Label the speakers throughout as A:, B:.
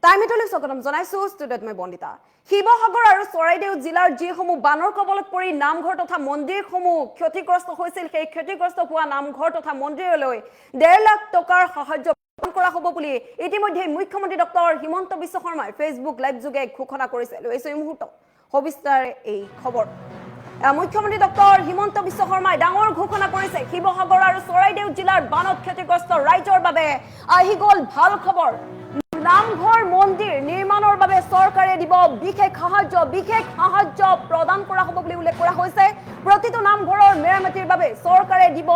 A: টাইমিটলৈ স্বাগতম জনাইছো ষ্টুডিঅ'ত মই বন্দিতা শিৱসাগৰ আৰু চৰাইদেউ জিলাৰ যিসমূহ বানৰ কবলত পৰি নামঘৰ তথা মন্দিৰসমূহ ক্ষতিগ্ৰস্ত হৈছিল সেই ক্ষতিগ্ৰস্ত হোৱা নামঘৰ তথা মন্দিৰলৈ 1.5 লাখ টকাৰ সাহায্য প্ৰদান কৰা হ'ব বুলি ইতিমধ্যে মুখ্যমন্ত্ৰী ডক্টৰ হিমন্ত বিশ্ব শৰ্মাই ফেচবুক লাইভ যোগে ঘোষণা কৰিছে লৈছে এই মুহূৰ্তত সবিস্তাৰে এই খবৰ মুখ্যমন্ত্ৰী ডক্টৰ হিমন্ত বিশ্ব শৰ্মাই ডাঙৰ ঘোষণা কৰিছে শিৱসাগৰ আৰু চৰাইদেউ জিলাৰ বানত ক্ষতিগ্ৰস্ত ৰাইজৰ বাবে আহি গ'ল ভাল খবৰ নামঘৰ মন্দিৰ নিৰ্মাণৰ বাবে চৰকাৰে দিব বিশেষ সাহায্য প্ৰদান কৰা হ'ব বুলি উল্লেখ কৰা হৈছে প্ৰতিটো নামঘৰৰ মেৰামতিৰ বাবে চৰকাৰে দিব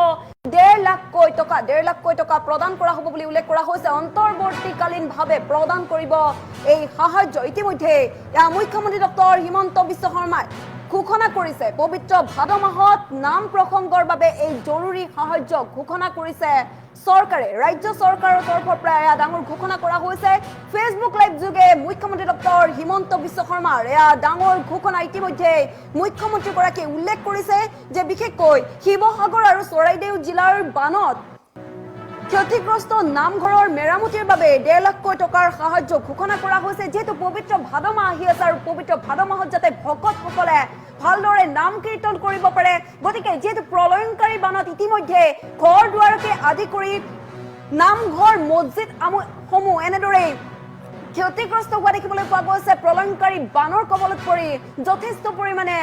A: 1.5 লাখ টকা প্ৰদান কৰা হ'ব বুলি উল্লেখ কৰা হৈছে অন্তৰ্বৰ্তীকালীনভাৱে প্ৰদান কৰিব এই সাহায্য ইতিমধ্যে মুখ্যমন্ত্ৰী ডক্টৰ হিমন্ত বিশ্ব শৰ্মাই ঘোষণা কৰিছে পবিত্ৰ ভাদ মাহত নাম প্ৰসংগৰ বাবে এই জৰুৰী সাহায্য ঘোষণা কৰিছে চৰকাৰে ৰাজ্য চৰকাৰৰ তৰফৰ পৰা ডাঙৰ ঘোষণা কৰা হৈছে ফেচবুক লাইভ যোগে মুখ্যমন্ত্ৰী ডক্টৰ হিমন্ত বিশ্ব শৰ্মাৰ ডাঙৰ ঘোষণা ইতিমধ্যে মুখ্যমন্ত্ৰী গৰাকীয়ে উল্লেখ কৰিছে যে বিশেষকৈ শিৱসাগৰ আৰু চৰাইদেউ জিলাৰ বানত ক্ষতিগ্ৰস্ত নামঘৰৰ মেৰামতিৰ বাবে 1.5 লাখ টকাৰ সাহায্য ঘোষণা কৰা হৈছে যেহেতু পবিত্ৰ ভাদ মাহ আহি আছে আৰু পবিত্ৰ ভাদ মাহত যাতে ভকতসকলে ভালদৰে নাম কীৰ্তন কৰিব পাৰে গতিকে যেহেতু প্ৰলয়ংকাৰী বানত ইতিমধ্যে ঘৰ দুৱাৰকে আদি কৰি নামঘৰ মছজিদ সমূহ এনেদৰে ক্ষতিগ্ৰস্ত হোৱা দেখিবলৈ পোৱা গৈছে প্ৰলয়ংকাৰী বানৰ কবলত পৰি যথেষ্ট পৰিমাণে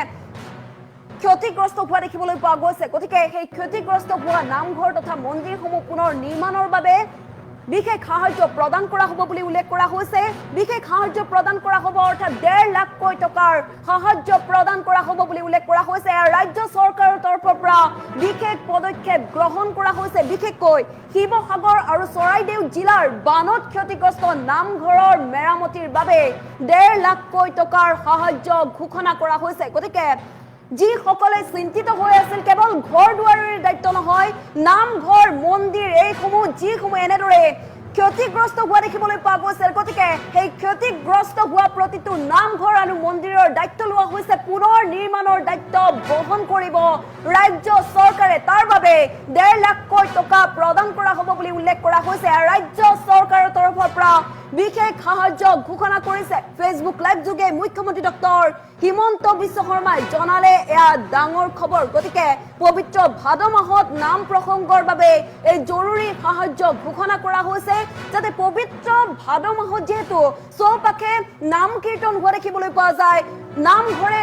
A: ক্ষতিগ্ৰস্ত হোৱা দেখিবলৈ পোৱা গৈছে গতিকে সেই ক্ষতিগ্ৰস্ত হোৱা নামঘৰ তথা মন্দিৰসমূহ পুনৰ নিৰ্মাণৰ বাবে বিশেষ সাহায্য প্ৰদান কৰা হ'ব বুলি উল্লেখ কৰা হৈছে বিশেষ সাহায্য প্ৰদান কৰা হ'ব অৰ্থাৎ 1.5 লাখ টকাৰ সাহায্য প্ৰদান কৰা হ'ব বুলি উল্লেখ কৰা হৈছে ৰাজ্য চৰকাৰৰ তৰফৰ পৰা বিশেষ পদক্ষেপ গ্ৰহণ কৰা হৈছে বিশেষকৈ শিৱসাগৰ আৰু চৰাইদেউ জিলাৰ বানত ক্ষতিগ্ৰস্ত নামঘৰৰ মেৰামতিৰ বাবে 1.5 লাখ টকাৰ সাহায্য ঘোষণা কৰা হৈছে গতিকে যিসকলে চিন্তিত হৈ আছিল কেৱল ঘৰ দুৱাৰৰ দায়িত্ব নহয় নামঘৰ মন্দিৰ এইসমূহ যিসমূহ এনেদৰে ক্ষতিগ্ৰস্ত হোৱা দেখিবলৈ পোৱা গৈছিল গতিকে সেই ক্ষতিগ্ৰস্ত হোৱা প্ৰতিটো নামঘৰ আৰু মন্দিৰৰ দায়িত্ব লোৱা হৈছে পুনৰ নিৰ্মাণৰ দায়িত্ব বহন কৰিব ৰাজ্য চৰকাৰে তাৰ বাবে 1.5 লাখ টকা প্ৰদান কৰা হ'ব বুলি উল্লেখ কৰা হৈছে ৰাজ্য চৰকাৰৰ তৰফৰ পৰা বিশেষ সাহায্য ঘোষণা কৰিছে ফেচবুক লাইভ যোগে মুখ্যমন্ত্ৰী ডক্টৰ হিমন্ত বিশ্ব শৰ্মাই জনালে এয়া ডাঙৰ খবৰ গতিকে পবিত্ৰ ভাদ মাহত নাম প্ৰসংগৰ বাবে এই জৰুৰী সাহায্য ঘোষণা কৰা হৈছে যাতে পবিত্ৰ ভাদ মাহত যেহেতু চৌপাশে নাম কীৰ্তন হোৱা দেখিবলৈ পোৱা যায় নামঘৰে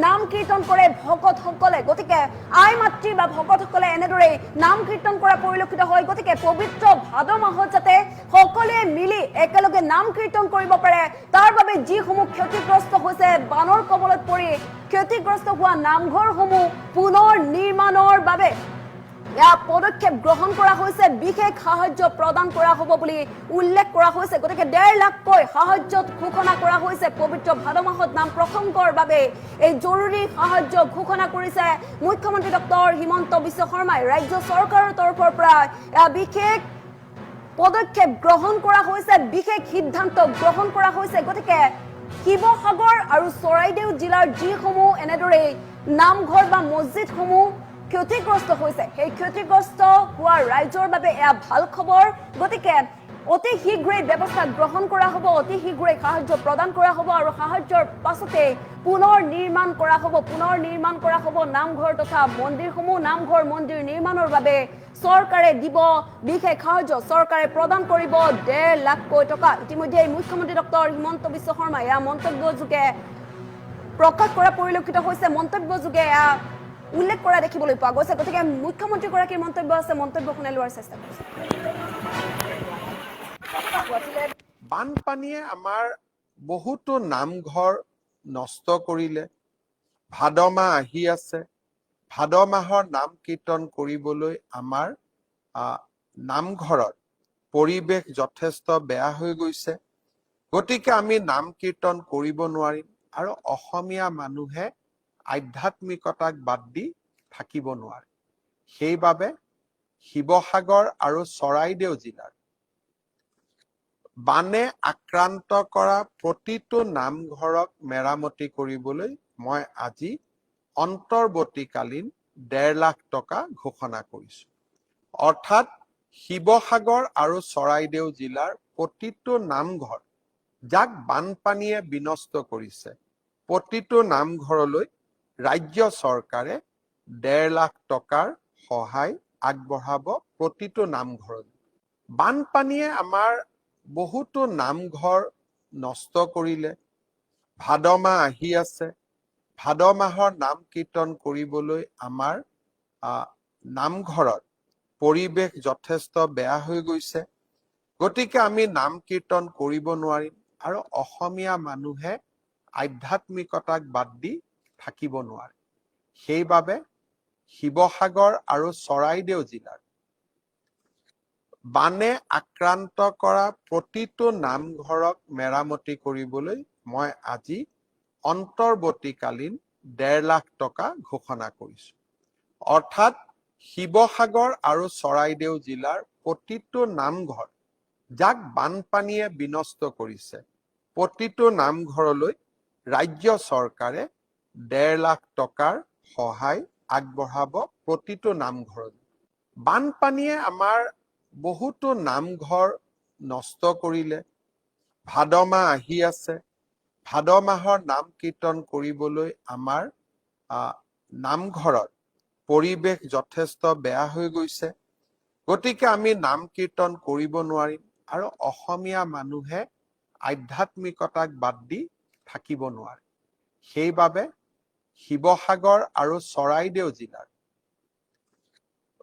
A: নাম কীৰ্তন কৰে ভকতসকলে গতিকে আই মাতৃ বা ভকতসকলে এনেদৰে নাম কীৰ্তন কৰা পৰিলক্ষিত হয় গতিকে পবিত্ৰ ভাদ মাহত যাতে সকলোৱে মিলি একেলগে নাম কীৰ্তন কৰিব পাৰে তাৰ বাবে যিসমূহ ক্ষতিগ্ৰস্ত হৈছে বানৰ কবলত পৰি ক্ষতিগ্ৰস্ত হোৱা নামঘৰসমূহ পুনৰ নিৰ্মাণৰ বাবে পদক্ষেপ গ্ৰহণ কৰা হৈছে বিশেষ সাহায্য প্ৰদান কৰা হ'ব বুলি উল্লেখ কৰা হৈছে গতিকে 1.5 লাখ সাহায্য ঘোষণা কৰা হৈছে পবিত্ৰ ভাদ মাহত নাম প্ৰসংগৰ বাবে এই জৰুৰী সাহায্য ঘোষণা কৰিছে মুখ্যমন্ত্ৰী ডক্টৰ হিমন্ত বিশ্ব শৰ্মাই ৰাজ্য চৰকাৰৰ তৰফৰ পৰা বিশেষ পদক্ষেপ গ্ৰহণ কৰা হৈছে বিশেষ সিদ্ধান্ত গ্ৰহণ কৰা হৈছে গতিকে শিৱসাগৰ আৰু চৰাইদেউ জিলাৰ যিসমূহ এনেদৰে নামঘৰ বা মছজিদসমূহ ক্ষতিগ্ৰস্ত হৈছে সেই ক্ষতিগ্ৰস্ত হোৱা ৰাইজৰ বাবে এয়া ভাল খবৰ গতিকে অতি শীঘ্ৰেই ব্যৱস্থা গ্ৰহণ কৰা হ'ব অতি শীঘ্ৰেই সাহায্য প্ৰদান কৰা হ'ব আৰু সাহায্যৰ পাছতে পুনৰ নিৰ্মাণ কৰা হ'ব নামঘৰ তথা মন্দিৰসমূহ নামঘৰ মন্দিৰ নিৰ্মাণৰ বাবে চৰকাৰে দিব বিশেষ সাহায্য চৰকাৰে প্ৰদান কৰিব 1.5 লাখ টকা ইতিমধ্যে মুখ্যমন্ত্ৰী ডক্টৰ হিমন্ত বিশ্ব শৰ্মাই মন্তব্য যোগে প্ৰকাশ কৰা পৰিলক্ষিত হৈছে মন্তব্য যোগে উল্লেখ কৰা দেখিবলৈ পোৱা গৈছে গতিকে মুখ্যমন্ত্ৰী গৰাকীৰ মন্তব্য আছে মন্তব্য শুনাই লোৱাৰ চেষ্টা কৰিছে
B: বানপানীয়ে আমাৰ বহুতো নামঘৰ নষ্ট কৰিলে ভাদ মাহ আহি আছে ভাদ মাহৰ নাম কীৰ্তন কৰিবলৈ আমাৰ নামঘৰৰ পৰিৱেশ যথেষ্ট বেয়া হৈ গৈছে গতিকে আমি নাম কীৰ্তন কৰিব নোৱাৰিম আৰু অসমীয়া মানুহে আধ্যাত্মিকতাক বাদ দি থাকিব নোৱাৰে সেইবাবে শিৱসাগৰ আৰু চৰাইদেউ জিলাৰ বানে আক্ৰান্ত কৰা প্ৰতিটো নামঘৰক মেৰামতি কৰিবলৈ মই আজি অন্তৰ্বৰ্তীকালীন 1.5 লাখ টকা ঘোষণা কৰিছো অৰ্থাৎ শিৱসাগৰ আৰু চৰাইদেউ জিলাৰ প্ৰতিটো নামঘৰ যাক বানপানীয়ে বিনষ্ট কৰিছে। প্ৰতিটো নামঘৰলৈ ৰাজ্য চৰকাৰে 1.5 লাখ টকাৰ সহায় আগবঢ়াব প্ৰতিটো নামঘৰলৈ। বানপানীয়ে আমাৰ বহুতো নামঘৰ নষ্ট কৰিলে। ভাদ মাহ আহি আছে। ভাদ মাহৰ নাম কীৰ্তন কৰিবলৈ আমাৰ নামঘৰত পৰিৱেশ যথেষ্ট বেয়া হৈ গৈছে। গতিকে আমি নাম কীৰ্তন কৰিব নোৱাৰিম আৰু অসমীয়া মানুহে আধ্যাত্মিকতাক বাদ দি থাকিব নোৱাৰে। সেইবাবে শিৱসাগৰ আৰু চৰাইদেউ জিলাৰ বানে আক্ৰান্ত কৰা প্ৰতিটো নামঘৰক মেৰামতি কৰিবলৈ মই আজি অন্তৰ্বৰ্তীকালীন 1.5 লাখ টকা ঘোষণা কৰিছো। অৰ্থাৎ শিৱসাগৰ আৰু চৰাইদেউ জিলাৰ প্ৰতিটো নামঘৰ যাক বানপানীয়ে বিনষ্ট কৰিছে, প্ৰতিটো নামঘৰলৈ ৰাজ্য চৰকাৰে 1.5 লাখ টকাৰ সহায় আগবঢ়াব প্ৰতিটো নামঘৰলৈ। বানপানীয়ে আমাৰ বহুতো নামঘৰ নষ্ট কৰিলে। ভাদ মাহ আহি আছে। ভাদ মাহৰ নাম কীৰ্তন কৰিবলৈ আমাৰ নামঘৰত পৰিৱেশ যথেষ্ট বেয়া হৈ গৈছে। গতিকে আমি নাম কীৰ্তন কৰিব নোৱাৰিম আৰু অসমীয়া মানুহে আধ্যাত্মিকতাক বাদ দি থাকিব নোৱাৰে। সেইবাবে শিৱসাগৰ আৰু চৰাইদেউ জিলাৰ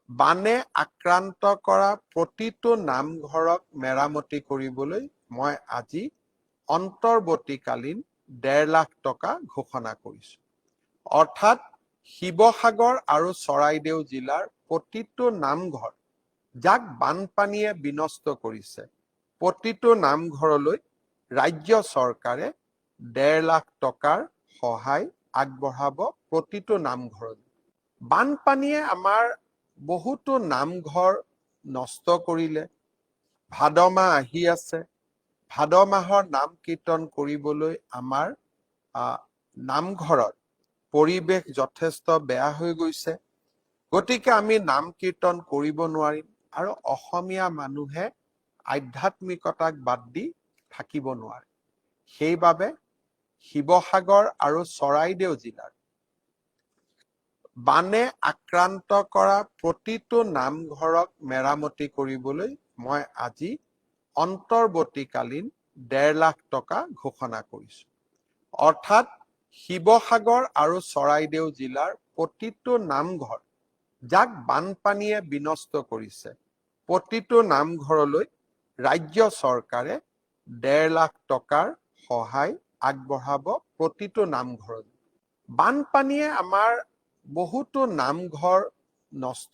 B: বানে আক্ৰান্ত কৰা প্ৰতিটো নামঘৰক মেৰামতি কৰিবলৈ মই আজি অন্তৰ্বৰ্তীকালীন 1.5 লাখ টকা ঘোষণা কৰিছো। অৰ্থাৎ শিৱসাগৰ আৰু চৰাইদেউ জিলাৰ প্ৰতিটো নামঘৰ যাক বানপানীয়ে বিনষ্ট কৰিছে, প্ৰতিটো নামঘৰলৈ ৰাজ্য চৰকাৰে 1.5 লাখ টকাৰ সহায় আগবঢ়াব প্ৰতিটো নামঘৰলৈ। বানপানীয়ে আমাৰ বহুতো নামঘৰ নষ্ট কৰিলে। ভাদ মাহ আহি আছে। ভাদ মাহৰ নাম কীৰ্তন কৰিবলৈ আমাৰ নামঘৰত পৰিৱেশ যথেষ্ট বেয়া হৈ গৈছে। গতিকে আমি নাম কীৰ্তন কৰিব নোৱাৰিম আৰু অসমীয়া মানুহে আধ্যাত্মিকতাক বাদ দি থাকিব নোৱাৰে। সেইবাবে শিৱসাগৰ আৰু চৰাইদেউ জিলাৰ বানে আক্ৰান্ত কৰা প্ৰতিটো নামঘৰক মেৰামতি কৰিবলৈ মই আজি অন্তৰ্বৰ্তীকালীন 1.5 লাখ টকা ঘোষণা কৰিছো। অৰ্থাৎ শিৱসাগৰ আৰু চৰাইদেউ জিলাৰ প্ৰতিটো নামঘৰ যাক বানপানীয়ে বিনষ্ট কৰিছে, প্ৰতিটো নামঘৰলৈ ৰাজ্য চৰকাৰে 1.5 লাখ টকাৰ সহায় আগবঢ়াব প্ৰতিটো নামঘৰলৈ। বানপানীয়ে আমাৰ বহুতো নামঘৰ নষ্ট